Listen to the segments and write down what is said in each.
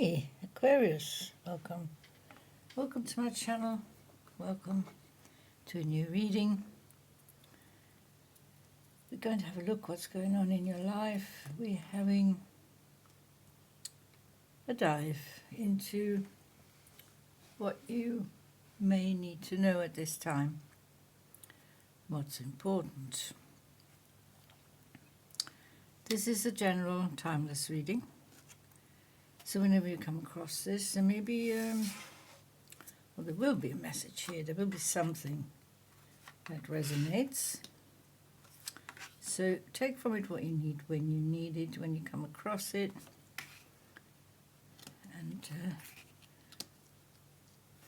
Hey, Aquarius, welcome. Welcome to my channel. Welcome to a new reading. We're going to have a look what's going on in your life. We're having a dive into what you may need to know at this time. What's important. This is a general timeless reading. So whenever you come across this, there may be, well, there will be a message here. There will be something that resonates. So take from it what you need when you need it, when you come across it. And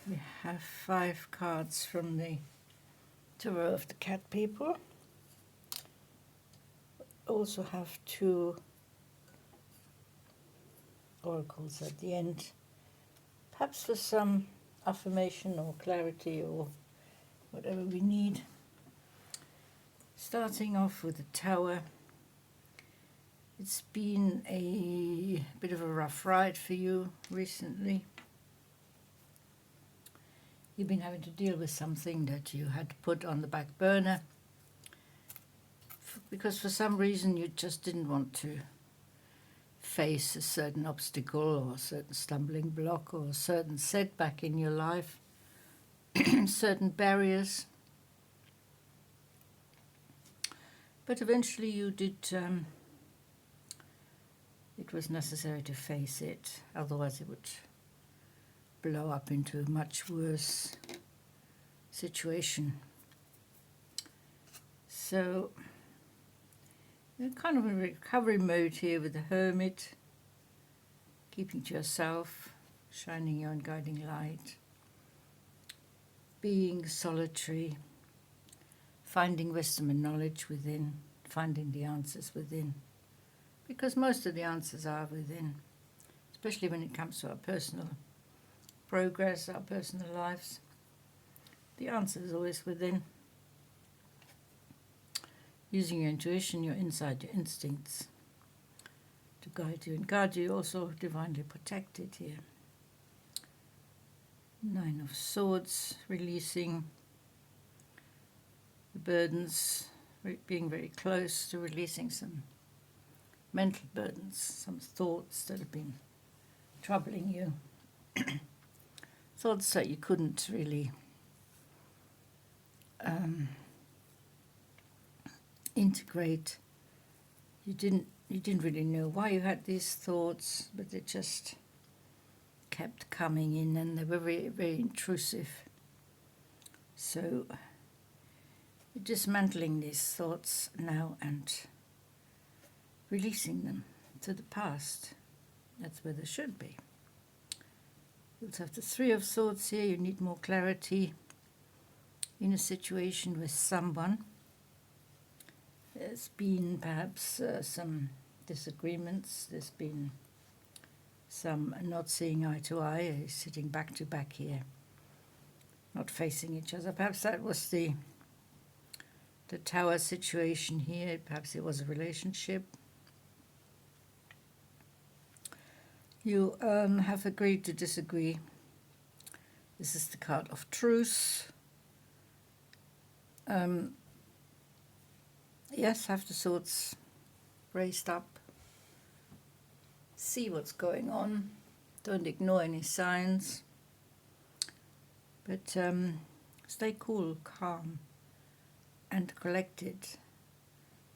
we have 5 cards from the Tarot of the Cat People. Also have 2 oracles at the end, perhaps for some affirmation or clarity or whatever we need. Starting off with the Tower. It's been a bit of a rough ride for you recently. You've been having to deal with something that you had to put on the back burner because for some reason you just didn't want to face a certain obstacle or a certain stumbling block or a certain setback in your life, certain barriers. But eventually you did, it was necessary to face it, otherwise it would blow up into a much worse situation. So you're kind of in recovery mode here with the Hermit, keeping to yourself, shining your own guiding light, being solitary, finding wisdom and knowledge within, finding the answers within, because most of the answers are within, especially when it comes to our personal progress, our personal lives. The answer is always within. Using your intuition, your insight, your instincts to guide you and guard you, also divinely protected here. 9 of Swords, releasing the burdens, being very close to releasing some mental burdens, some thoughts that have been troubling you. Thoughts that you couldn't really integrate. You didn't really know why you had these thoughts, but they just kept coming in and they were very, very intrusive. So you're dismantling these thoughts now and releasing them to the past. That's where they should be. You also have the 3 of Swords here. You need more clarity in a situation with someone. There's been perhaps some disagreements. There's been some not seeing eye to eye, sitting back to back here, not facing each other. Perhaps that was the Tower situation here. Perhaps it was a relationship. You have agreed to disagree. This is the card of truce. Yes, have the swords raised up. See what's going on. Don't ignore any signs. But stay cool, calm, and collected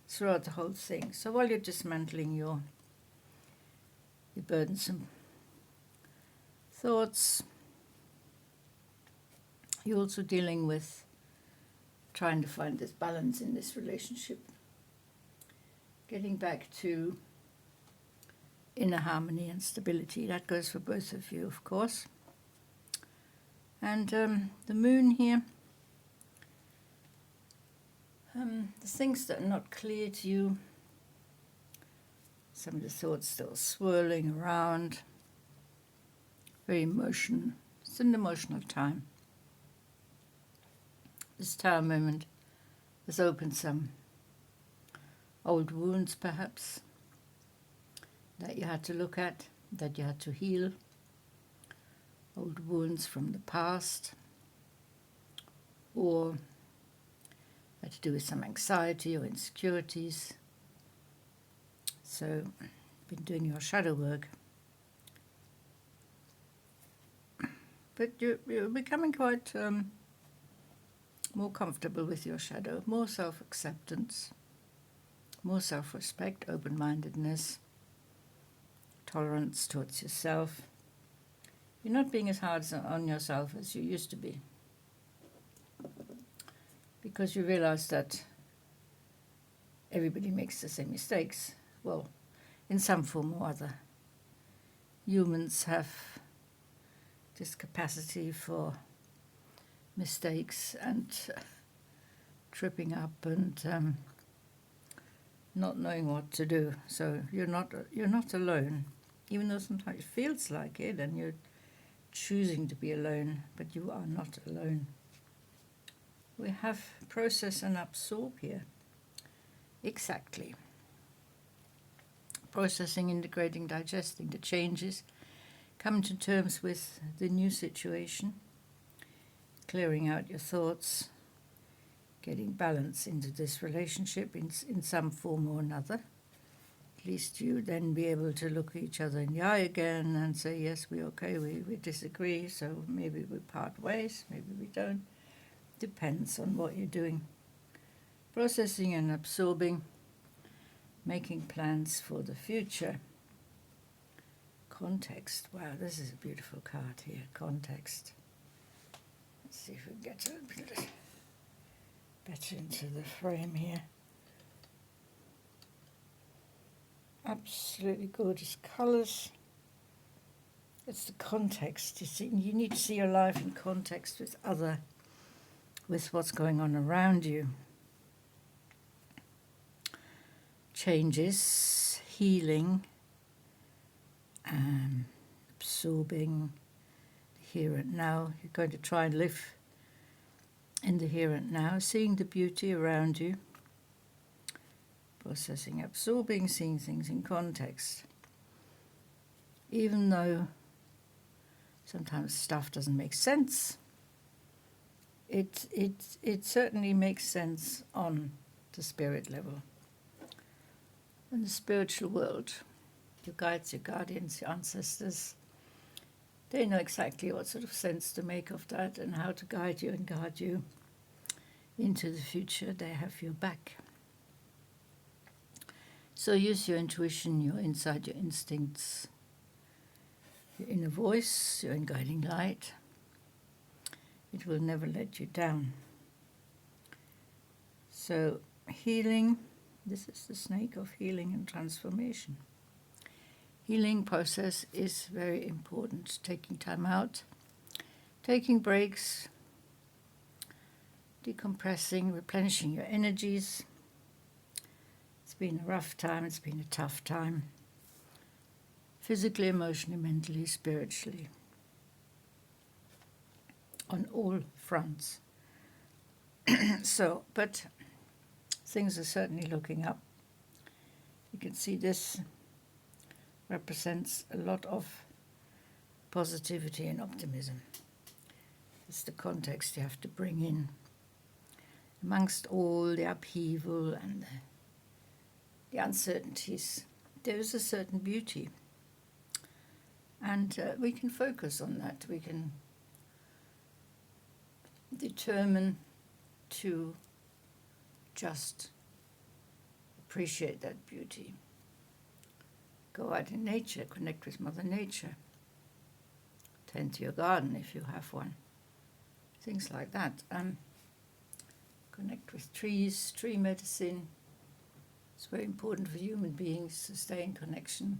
throughout the whole thing. So while you're dismantling your burdensome thoughts, you're also dealing with trying to find this balance in this relationship, getting back to inner harmony and stability. That goes for both of you, of course. And the Moon here, the things that are not clear to you, some of the thoughts still swirling around, very emotional. It's an emotional time. This Tower moment has opened some old wounds, perhaps, that you had to look at, that you had to heal. old wounds from the past, or had to do with some anxiety or insecurities. So, been doing your shadow work. But you're becoming quite more comfortable with your shadow, more self-acceptance, more self-respect, open-mindedness, tolerance towards yourself. You're not being as hard on yourself as you used to be, because you realize that everybody makes the same mistakes. Well, in some form or other. Humans have this capacity for mistakes and tripping up and not knowing what to do. So you're not alone, even though sometimes it feels like it and you're choosing to be alone, but you are not alone. We have process and absorb here. Exactly. Processing, integrating, digesting the changes, coming to terms with the new situation, clearing out your thoughts, getting balance into this relationship in some form or another. At least you then be able to look each other in the eye again and say, yes, we're okay, we disagree, so maybe we part ways, maybe we don't. Depends on what you're doing. Processing and absorbing, making plans for the future. Context. Wow, this is a beautiful card here. Context. Let's see if we can get a bit better into the frame here. Absolutely gorgeous colours. It's the context. You see, you need to see your life in context with what's going on around you. Changes, healing, absorbing the here and now. You're going to try and live in the here and now, seeing the beauty around you, processing, absorbing, seeing things in context. Even though sometimes stuff doesn't make sense, it certainly makes sense on the spirit level. In the spiritual world, your guides, your guardians, your ancestors, they know exactly what sort of sense to make of that and how to guide you and guard you into the future. They have your back. So use your intuition, your insight, your instincts, your inner voice, your guiding light. It will never let you down. So healing, this is the snake of healing and transformation. Healing process is very important. Taking time out, taking breaks, decompressing, replenishing your energies. It's been a rough time, it's been a tough time. Physically, emotionally, mentally, spiritually. On all fronts. But things are certainly looking up. You can see this represents a lot of positivity and optimism. It's the context you have to bring in. Amongst all the upheaval and the uncertainties, there is a certain beauty. And we can focus on that. We can determine to just appreciate that beauty. Go out in nature, connect with Mother Nature. Tend to your garden if you have one. Things like that. Connect with trees, tree medicine. It's very important for human beings to stay in connection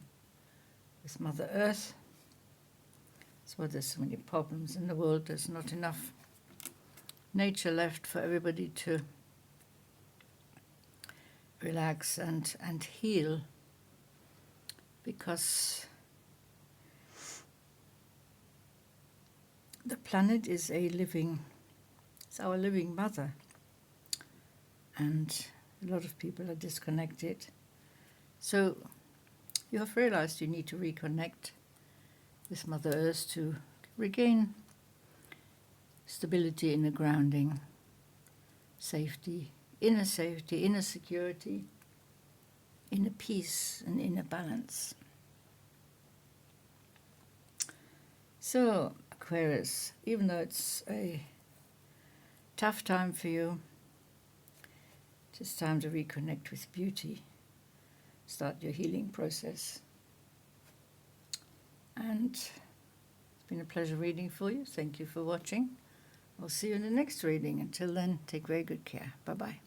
with Mother Earth. That's why there's so many problems in the world. There's not enough nature left for everybody to relax and heal, because the planet is it's our living mother, and a lot of people are disconnected. So you have realized you need to reconnect with Mother Earth to regain stability, inner grounding, safety, inner security, inner peace and inner balance. So, Aquarius, even though it's a tough time for you, it's time to reconnect with beauty, start your healing process. And it's been a pleasure reading for you. Thank you for watching. I'll see you in the next reading. Until then, take very good care. Bye-bye.